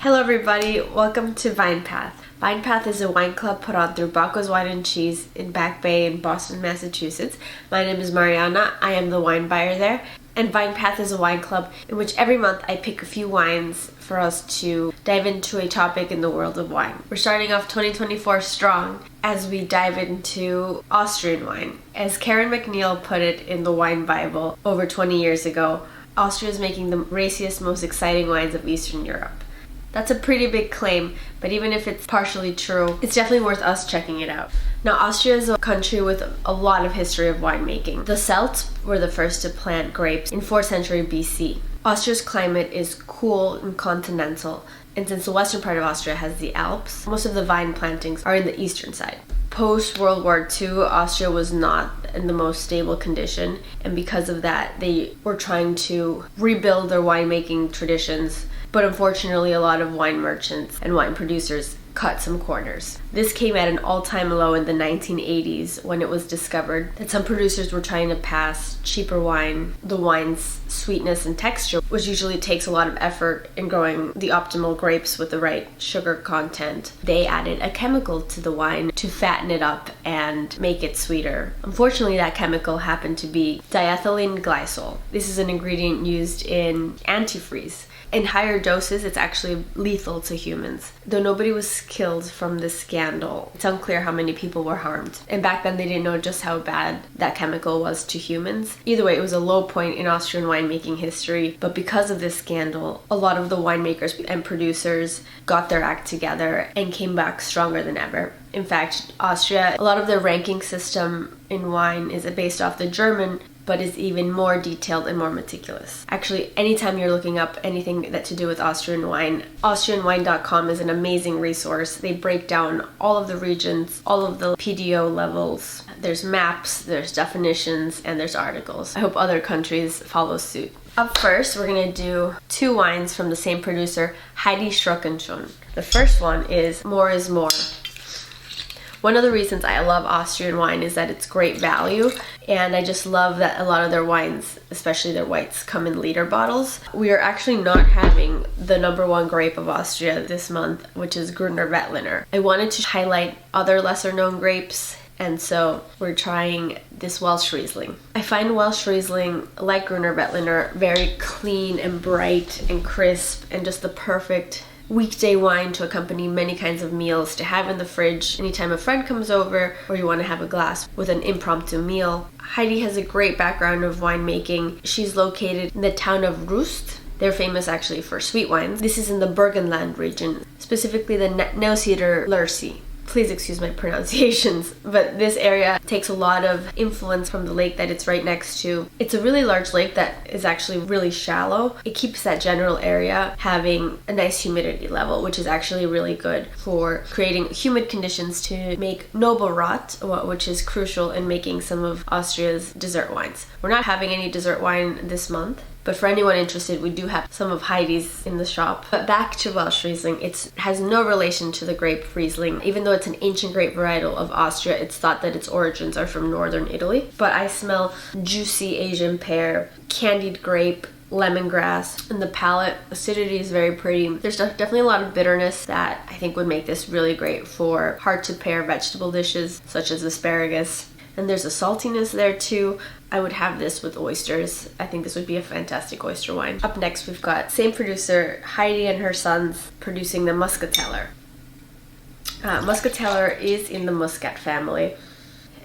Hello everybody, welcome to Vine Path. Vine Path is a wine club put on through Baco's Wine and Cheese in Back Bay in Boston, Massachusetts. My name is Mariana, I am the wine buyer there. And Vine Path is a wine club in which every month I pick a few wines for us to dive into a topic in the world of wine. We're starting off 2024 strong as we dive into Austrian wine. As Karen McNeil put it in the Wine Bible over 20 years ago, Austria is making the raciest, most exciting wines of Eastern Europe. That's a pretty big claim, but even if it's partially true, it's definitely worth us checking it out. Now, Austria is a country with a lot of history of winemaking. The Celts were the first to plant grapes in 4th century BC. Austria's climate is cool and continental, and since the western part of Austria has the Alps, most of the vine plantings are in the eastern side. Post-World War II, Austria was not in the most stable condition, and because of that, they were trying to rebuild their winemaking traditions. But unfortunately, a lot of wine merchants and wine producers cut some corners. This came at an all-time low in the 1980s when it was discovered that some producers were trying to pass cheaper wine, the wine's sweetness and texture, which usually takes a lot of effort in growing the optimal grapes with the right sugar content. They added a chemical to the wine to fatten it up and make it sweeter. Unfortunately, that chemical happened to be diethylene glycol. This is an ingredient used in antifreeze. In higher doses, it's actually lethal to humans. Though nobody was killed from this scandal, it's unclear how many people were harmed. And back then, they didn't know just how bad that chemical was to humans. Either way, it was a low point in Austrian winemaking history. But because of this scandal, a lot of the winemakers and producers got their act together and came back stronger than ever. In fact, Austria, a lot of their ranking system in wine is based off the German, but is even more detailed and more meticulous. Actually, anytime you're looking up anything that to do with Austrian wine, AustrianWine.com is an amazing resource. They break down all of the regions, all of the PDO levels. There's maps, there's definitions, and there's articles. I hope other countries follow suit. Up first, we're gonna do 2 wines from the same producer, Heidi Schröck. The first one is More is More. One of the reasons I love Austrian wine is that it's great value, and I just love that a lot of their wines, especially their whites, come in liter bottles. We are actually not having the #1 grape of Austria this month, which is Grüner Veltliner. I wanted to highlight other lesser known grapes, and so we're trying this Welsh Riesling. I find Welsh Riesling, like Grüner Veltliner, very clean and bright and crisp and just the perfect weekday wine to accompany many kinds of meals, to have in the fridge anytime a friend comes over or you want to have a glass with an impromptu meal. Heidi has a great background of winemaking. She's located in the town of Rust. They're famous actually for sweet wines. This is in the Burgenland region, specifically the Neusiedlersee. Please excuse my pronunciations, but this area takes a lot of influence from the lake that it's right next to. It's a really large lake that is actually really shallow. It keeps that general area having a nice humidity level, which is actually really good for creating humid conditions to make noble rot, which is crucial in making some of Austria's dessert wines. We're not having any dessert wine this month, but for anyone interested, we do have some of Heidi's in the shop. But back to Welsh Riesling, it has no relation to the grape Riesling. Even though it's an ancient grape varietal of Austria, it's thought that its origins are from northern Italy. But I smell juicy Asian pear, candied grape, lemongrass, and the palate acidity is very pretty. There's definitely a lot of bitterness that I think would make this really great for hard to pair vegetable dishes such as asparagus. And there's a saltiness there too. I would have this with oysters. I think this would be a fantastic oyster wine. Up next, we've got same producer, Heidi and her sons, producing the Muskateller. Muskateller is in the Muscat family,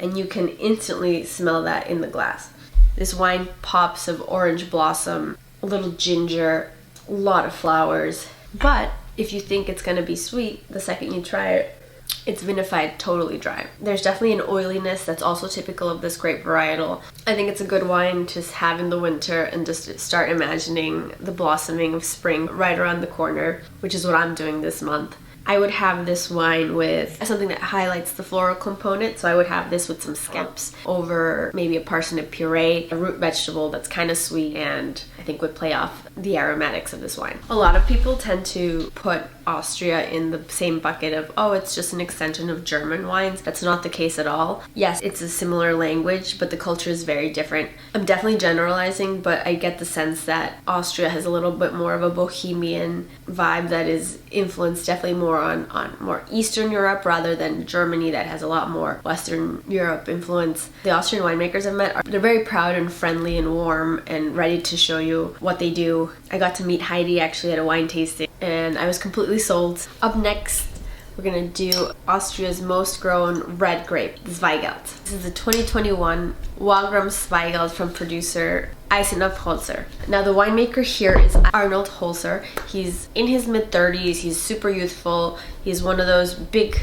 and you can instantly smell that in the glass. This wine pops of orange blossom, a little ginger, a lot of flowers. But if you think it's gonna be sweet, the second you try it, it's vinified totally dry. There's definitely an oiliness that's also typical of this grape varietal. I think it's a good wine to have in the winter and just start imagining the blossoming of spring right around the corner, which is what I'm doing this month. I would have this wine with something that highlights the floral component. So I would have this with some scamps over maybe a parsnip puree, a root vegetable that's kind of sweet and I think would play off the aromatics of this wine. A lot of people tend to put Austria in the same bucket of, oh, it's just an extension of German wines. That's not the case at all. Yes, it's a similar language, but the culture is very different. I'm definitely generalizing, but I get the sense that Austria has a little bit more of a bohemian vibe that is influenced definitely more on more Eastern Europe rather than Germany that has a lot more Western Europe influence. The Austrian winemakers I've met, they're very proud and friendly and warm and ready to show you what they do. I got to meet Heidi actually at a wine tasting and I was completely sold. Up next, we're gonna do Austria's most grown red grape, Zweigelt. This is the 2021 Wagram Zweigelt from producer Holzer. Now the winemaker here is Arnold Holzer. He's in his mid-30s, he's super youthful, he's one of those big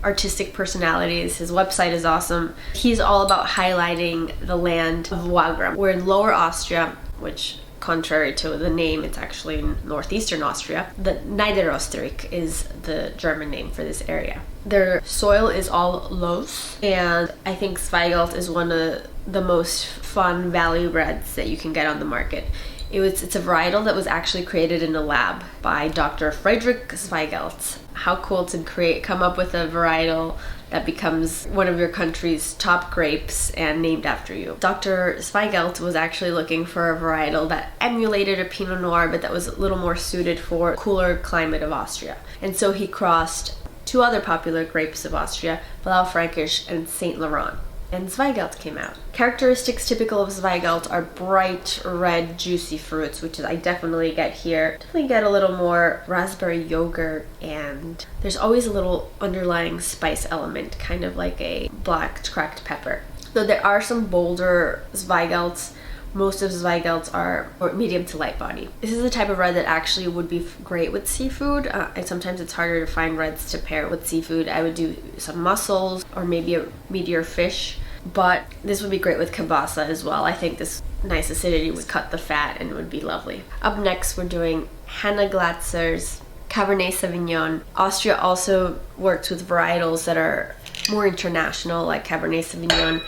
artistic personalities. His website is awesome. He's all about highlighting the land of Wagram. We're in Lower Austria, which contrary to the name, it's actually in northeastern Austria. The Niederösterreich is the German name for this area. Their soil is all loess, and I think Zweigelt is one of the most fun valley reds that you can get on the market. It's a varietal that was actually created in a lab by Dr. Friedrich Zweigelt. How cool to come up with a varietal that becomes one of your country's top grapes and named after you. Dr. Zweigelt was actually looking for a varietal that emulated a Pinot Noir, but that was a little more suited for cooler climate of Austria. And so he crossed two other popular grapes of Austria, Blaufränkisch and Saint Laurent. And Zweigelt came out. Characteristics typical of Zweigelt are bright red juicy fruits, which I definitely get here. Definitely get a little more raspberry yogurt, and there's always a little underlying spice element, kind of like a black cracked pepper. Though there are some bolder Zweigelts, most of Zweigelts are medium to light body. This is the type of red that actually would be great with seafood. And sometimes it's harder to find reds to pair with seafood. I would do some mussels or maybe a meatier fish, but this would be great with kielbasa as well. I think this nice acidity would cut the fat and would be lovely. Up next, we're doing Hanna Glatzer's Cabernet Sauvignon. Austria also works with varietals that are more international, like Cabernet Sauvignon.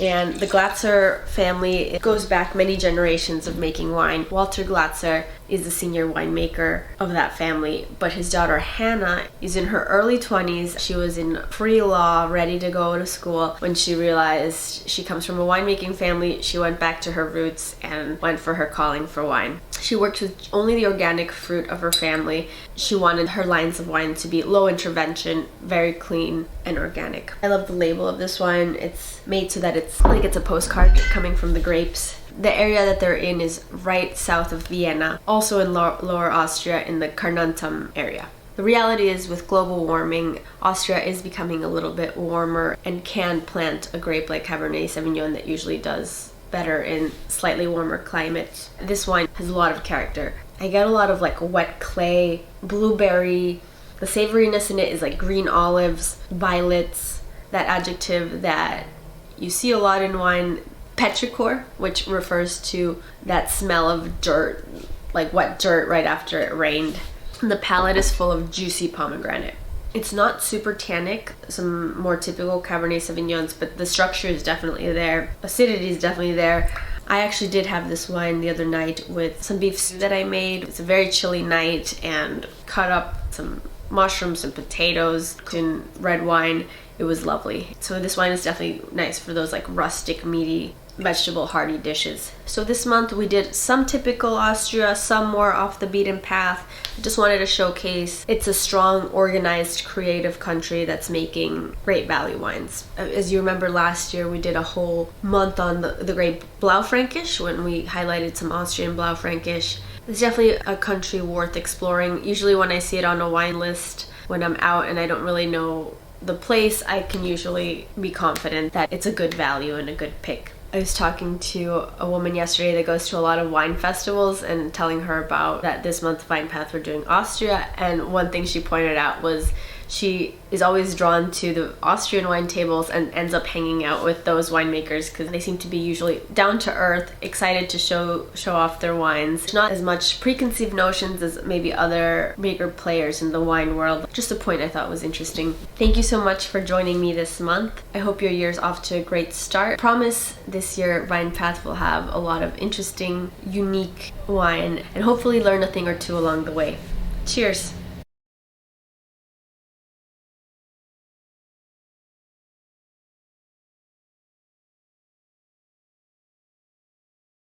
And the Glatzer family, it goes back many generations of making wine. Walter Glatzer is the senior winemaker of that family, but his daughter Hanna is in her early 20s. She was in pre-law, ready to go to school, when she realized she comes from a winemaking family. She went back to her roots and went for her calling for wine. She worked with only the organic fruit of her family. She wanted her lines of wine to be low intervention, very clean and organic. I love the label of this wine. It's made so that it's like it's a postcard coming from the grapes. The area that they're in is right south of Vienna, also in Lower Austria in the Carnuntum area. The reality is, with global warming, Austria is becoming a little bit warmer and can plant a grape like Cabernet Sauvignon that usually does better in slightly warmer climates. This wine has a lot of character. I get a lot of like wet clay, blueberry. The savoriness in it is like green olives, violets, that adjective that you see a lot in wine. Petrichor, which refers to that smell of dirt, like wet dirt right after it rained. And the palate is full of juicy pomegranate. It's not super tannic, some more typical Cabernet Sauvignons, but the structure is definitely there. Acidity is definitely there. I actually did have this wine the other night with some beef stew that I made. It's a very chilly night, and cut up some mushrooms and potatoes in red wine. It was lovely. So this wine is definitely nice for those like rustic, meaty, vegetable hearty dishes. So this month we did some typical Austria, some more off the beaten path. I just wanted to showcase it's a strong, organized, creative country that's making great value wines. As you remember, last year we did a whole month on the grape Blaufränkisch when we highlighted some Austrian Blaufränkisch. It's definitely a country worth exploring. Usually when I see it on a wine list, when I'm out and I don't really know the place, I can usually be confident that it's a good value and a good pick. I was talking to a woman yesterday that goes to a lot of wine festivals and telling her about that this month Vine Path we're doing Austria, and one thing she pointed out was she is always drawn to the Austrian wine tables and ends up hanging out with those winemakers because they seem to be usually down to earth, excited to show off their wines. Not as much preconceived notions as maybe other bigger players in the wine world. Just a point I thought was interesting. Thank you so much for joining me this month. I hope your year's off to a great start. I promise this year VinePath will have a lot of interesting, unique wine and hopefully learn a thing or two along the way. Cheers!